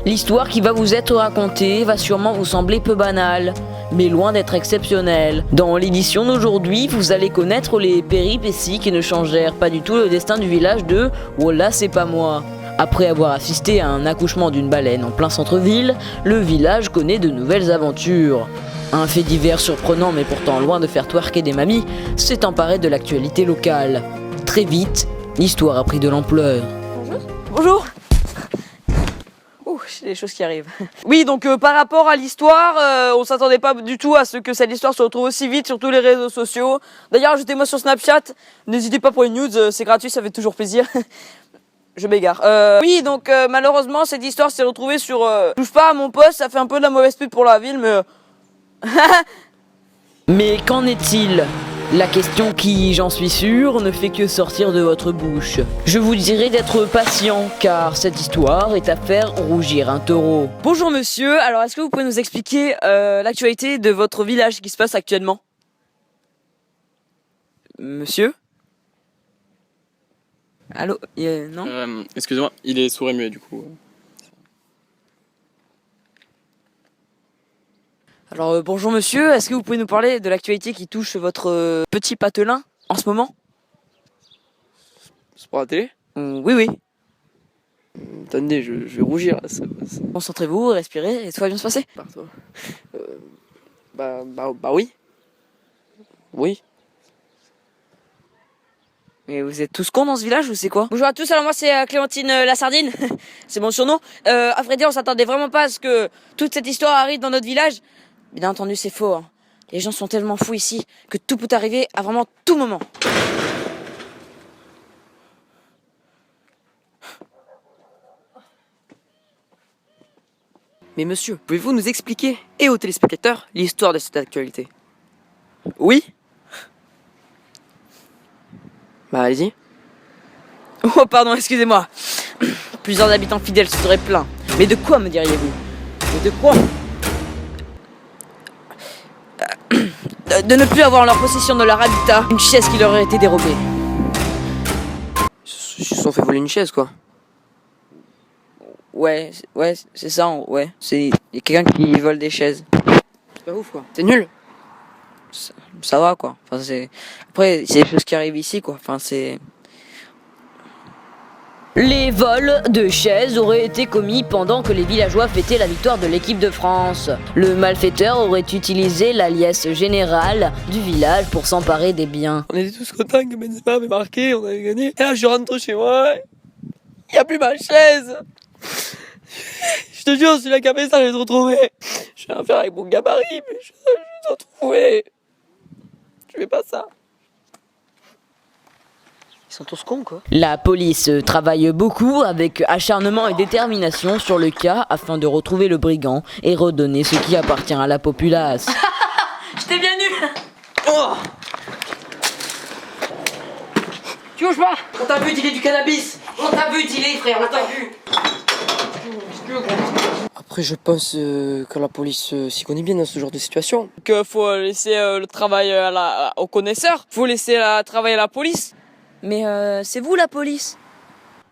L'histoire qui va vous être racontée va sûrement vous sembler peu banale, mais loin d'être exceptionnelle. Dans l'édition d'aujourd'hui, vous allez connaître les péripéties qui ne changèrent pas du tout le destin du village de Wallah c'est pas moi. Après avoir assisté à un accouchement d'une baleine en plein centre-ville, le village connaît de nouvelles aventures. Un fait divers surprenant mais pourtant loin de faire twerker des mamies s'est emparé de l'actualité locale. Très vite, l'histoire a pris de l'ampleur. Bonjour. Ouh, j'ai des choses qui arrivent. Oui, donc par rapport à l'histoire, on s'attendait pas du tout à ce que cette histoire se retrouve aussi vite sur tous les réseaux sociaux. D'ailleurs, ajoutez-moi sur Snapchat. N'hésitez pas pour les news, c'est gratuit, ça fait toujours plaisir. Je m'égare. Oui, donc malheureusement, cette histoire s'est retrouvée sur... touche pas à mon poste, ça fait un peu de la mauvaise pub pour la ville, mais... Mais qu'en est-il ? La question qui, j'en suis sûr, ne fait que sortir de votre bouche. Je vous dirai d'être patient, car cette histoire est à faire rougir un taureau. Bonjour monsieur, alors est-ce que vous pouvez nous expliquer l'actualité de votre village qui se passe actuellement? Monsieur? Allô? Non? Excusez-moi, il est sourd et muet du coup. Alors bonjour monsieur, est-ce que vous pouvez nous parler de l'actualité qui touche votre petit patelin en ce moment? C'est pour la télé? Oui, oui. Attendez, je vais rougir là. Concentrez-vous, respirez et tout va bien se passer. Pardon. Bah oui. Oui. Mais vous êtes tous cons dans ce village ou c'est quoi? Bonjour à tous, alors moi c'est Clémentine la Sardine, c'est mon surnom. À vrai dire on s'attendait vraiment pas à ce que toute cette histoire arrive dans notre village. Bien entendu c'est faux, hein. Les gens sont tellement fous ici que tout peut arriver à vraiment tout moment. Mais monsieur, pouvez-vous nous expliquer, et aux téléspectateurs, l'histoire de cette actualité? Oui? Bah allez-y. Oh pardon, excusez-moi. Plusieurs habitants fidèles se seraient plaints. Mais de quoi me diriez-vous? Mais de quoi? De ne plus avoir en leur possession de leur habitat une chaise qui leur aurait été dérobée. Ils se sont fait voler une chaise quoi. Ouais, c'est ça, ouais. C'est y a quelqu'un qui vole des chaises. C'est pas ouf quoi. C'est nul. Ça va quoi. Enfin c'est après c'est des choses qui arrivent ici quoi. Enfin c'est Les vols de chaises auraient été commis pendant que les villageois fêtaient la victoire de l'équipe de France. Le malfaiteur aurait utilisé la liesse générale du village pour s'emparer des biens. On était tous contents que Benzema avait marqué, on avait gagné. Et là je rentre chez moi, il n'y a plus ma chaise. Je te jure, celui-là qui a fait ça, je l'ai retrouvé. Je vais en faire avec mon gabarit, mais je l'ai retrouvé. Je fais pas ça. ils sont tous cons quoi. La police travaille beaucoup avec acharnement et détermination sur le cas afin de retrouver le brigand et redonner ce qui appartient à la populace. J'étais bien nul. Oh, tu bouges pas. On t'a vu dealer du cannabis. On t'a vu dealer frère, on t'a vu. Après je pense que la police s'y connaît bien dans ce genre de situation. Que faut laisser le travail aux connaisseurs. Faut laisser travailler à la police. Mais c'est vous la police?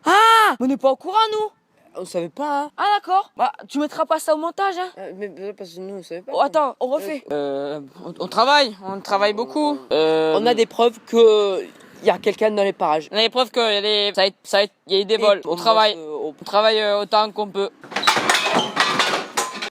Ah, on n'est pas au courant nous. On savait pas hein. Ah d'accord. Bah tu mettras pas ça au montage hein. Mais parce que nous on savait pas. Oh, attends, on refait. On travaille beaucoup. On a des preuves que il y a quelqu'un dans les parages. On a des preuves qu'il y a y a eu des vols. On travaille autant qu'on peut.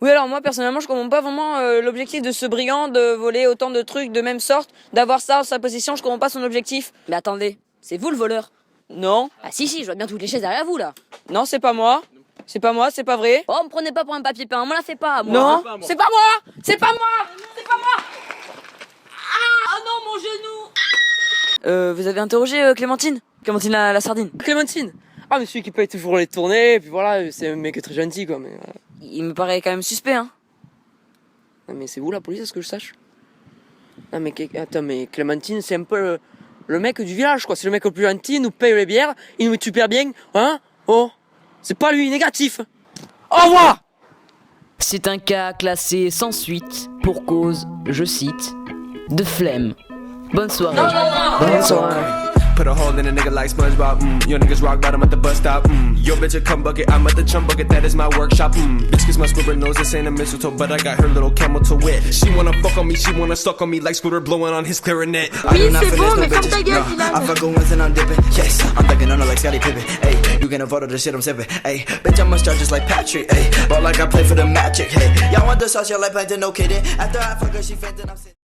Oui alors moi personnellement je comprends pas vraiment l'objectif de ce brigand de voler autant de trucs de même sorte, d'avoir ça en sa possession, je comprends pas son objectif. Mais attendez, c'est vous le voleur? Non. Ah si, je vois bien toutes les chaises derrière vous là. Non c'est pas moi. C'est pas moi, c'est pas vrai. Oh me prenez pas pour un papier peint, on me la fait pas moi. Non, c'est pas moi. C'est pas moi. C'est pas moi. Ah oh non mon genou. Vous avez interrogé Clémentine? Clémentine la Sardine. Clémentine. Ah mais celui qui paye toujours les tournées, et puis voilà, c'est un mec très gentil quoi, mais... Il me paraît quand même suspect hein. Non mais c'est vous la police, à ce que je sache? Non mais attends, mais Clémentine c'est un peu le mec du village quoi, c'est le mec le plus gentil, il nous paye les bières, il nous met super bien, hein? Oh, c'est pas lui, négatif. Au revoir. C'est un cas classé sans suite pour cause, je cite, de flemme. Bonne soirée. Bonne soirée. Put a hole in a nigga like SpongeBob. Your niggas rock bottom at the bus stop. Yo bitch a cum bucket, I'm at the chum bucket, that is my workshop. Bitch kiss my Squidward nose, this ain't a mistletoe, but I got her little camel to wit. She wanna fuck on me, she wanna suck on me like Squidward blowing on his clarinet. Oui, c'est bon, mais ferme ta gueule, I fuck her once and I'm dipping. Yes, I'm thugging on her like Scottie Pippen. Hey, you can avoid all the shit I'm sipping. Hey, bitch I'm a star just like Patrick. Hey, ball like I play for the Magic. Hey, y'all want the sauce, y'all like Plankton, no kidding. After I fuck her, she fainted, I'm sitting.